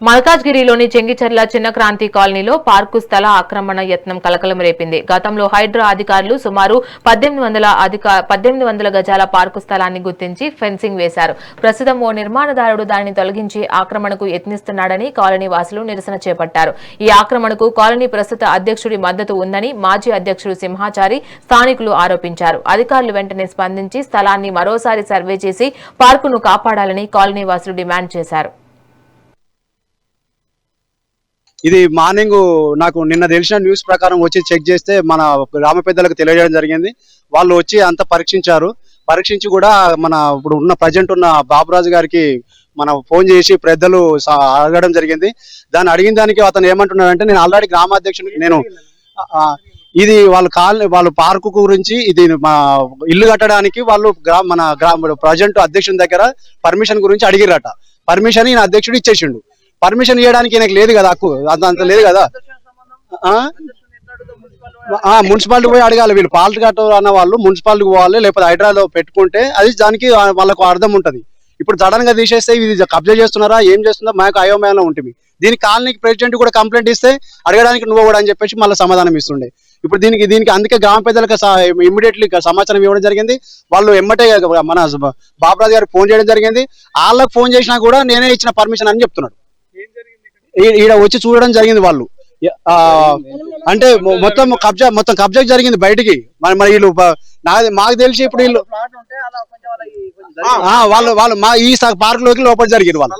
మల్కాజ్గిరిలోని చెంగిచెర్ల చిన్న క్రాంతి కాలనీలో పార్కు స్థల ఆక్రమణ యత్నం కలకలం రేపింది. గతంలో హైడ్రా అధికారులు సుమారు 1800 గజాల పార్కు స్థలాన్ని గుర్తించి ఫెన్సింగ్ వేశారు. ప్రస్తుతం ఓ నిర్మాణదారుడు దానిని తొలగించి ఆక్రమణకు యత్నిస్తున్నాడని కాలనీ వాసులు నిరసన చేపట్టారు. ఈ ఆక్రమణకు కాలనీ ప్రస్తుత అధ్యక్షుడి మద్దతు ఉందని మాజీ అధ్యక్షుడు సింహాచారి, స్థానికులు ఆరోపించారు. అధికారులు వెంటనే స్పందించి స్థలాన్ని మరోసారి సర్వే చేసి పార్కును కాపాడాలని కాలనీ వాసులు డిమాండ్ చేశారు. ఇది మార్నింగ్ నాకు నిన్న తెలిసిన న్యూస్ ప్రకారం వచ్చి చెక్ చేస్తే మన గ్రామ పెద్దలకు తెలియజేయడం జరిగింది. వాళ్ళు వచ్చి అంతా పరీక్షించి కూడా మన ఇప్పుడు ఉన్న ప్రజెంట్ ఉన్న బాబురాజు గారికి మన ఫోన్ చేసి పెద్దలు అడగడం జరిగింది. దాన్ని అడిగిన దానికి అతను ఏమంటున్నాడంటే, నేను ఆల్రెడీ గ్రామాధ్యక్షుడికి ఇది వాళ్ళ పార్కు గురించి ఇది ఇల్లు కట్టడానికి వాళ్ళు మన ప్రజెంట్ అధ్యక్షుని దగ్గర పర్మిషన్ గురించి అడిగిరట. పర్మిషన్ ఈయన అధ్యక్షుడు ఇచ్చేసిండు. పర్మిషన్ ఇవ్వడానికి ఈయనకు లేదు కదా, హక్కు అంత లేదు కదా. మున్సిపాలిటీ పోయి అడగాలి. వీళ్ళు పాలట కట్ట అన్న వాళ్ళు మున్సిపాలిటీకి పోవాలి, లేకపోతే హైడ్రాలో పెట్టుకుంటే అది దానికి వాళ్ళకు అర్థం ఉంటది. ఇప్పుడు సడన్ గా తీసేస్తే ఇది కబ్జా చేస్తున్నారా ఏం చేస్తున్నారా మాకు అయోమయంలో ఉంటుంది. దీనికి కాలనీకి ప్రెసిడెంట్ కూడా కంప్లైంట్ ఇస్తే అడగడానికి నువ్వు కూడా అని చెప్పేసి మళ్ళీ సమాధానం ఇస్తుండే. ఇప్పుడు దీనికి అందుకే గ్రామ పెద్దలకు ఇమ్మీడియట్లీ సమాచారం ఇవ్వడం జరిగింది. వాళ్ళు ఎమ్మటే మన బాబురాజు గారికి ఫోన్ చేయడం జరిగింది. వాళ్ళకి ఫోన్ చేసినా కూడా నేనే ఇచ్చిన పర్మిషన్ అని చెప్తున్నాడు. ఈడ వచ్చి చూడడం జరిగింది. వాళ్ళు అంటే మొత్తం కబ్జా జరిగింది బయటికి. మరి వీళ్ళు మాకు తెలిసి ఇప్పుడు వీళ్ళు వాళ్ళు మా ఈ పార్క్ లోకి లోపల జరిగింది. వాళ్ళు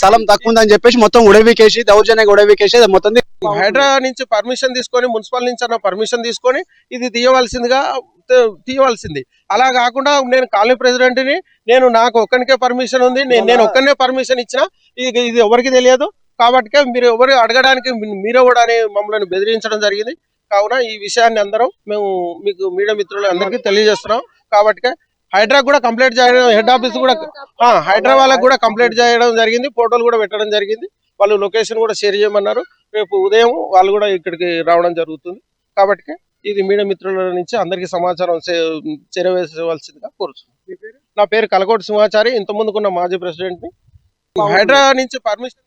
స్థలం తక్కువ ఉందని చెప్పేసి మొత్తం ఉడవికేసి దౌర్జన్యంగా ఉడవికేసి మొత్తం హైడ్రా నుంచి పర్మిషన్ తీసుకొని, మున్సిపల్ నుంచి అన్న పర్మిషన్ తీసుకొని ఇది తీయవలసింది. అలా కాకుండా నేను కాలనీ ప్రెసిడెంట్ ని, నాకు ఒక్కనికే పర్మిషన్ ఉంది, నేను ఒక్కనే పర్మిషన్ ఇచ్చినా ఇది ఎవరికి తెలియదు. కాబట్టి మీరు ఎవరు అడగడానికి మీరే కూడా మమ్మల్ని బెదిరించడం జరిగింది. కావున ఈ విషయాన్ని అందరం మేము మీకు మీడియా మిత్రులు అందరికీ తెలియజేస్తున్నాం. కాబట్టి హైడ్రా కూడా కంప్లైంట్ చేయడం, హెడ్ ఆఫీస్ కూడా హైడ్రా వాళ్ళకి కూడా కంప్లైంట్ చేయడం జరిగింది. ఫోటోలు కూడా పెట్టడం జరిగింది. వాళ్ళు లొకేషన్ కూడా షేర్ చేయమన్నారు. రేపు ఉదయం వాళ్ళు కూడా ఇక్కడికి రావడం జరుగుతుంది. కాబట్టి ఇది మీడియా మిత్రుల నుంచి అందరికీ సమాచారం చేరవేసవలసిందిగా కోరుతున్నాను. నా పేరు కలకోటి సింహాచారి, ఇంత ముందుకున్న మాజీ ప్రెసిడెంట్ ని. హైడ్రా నుంచి పర్మిషన్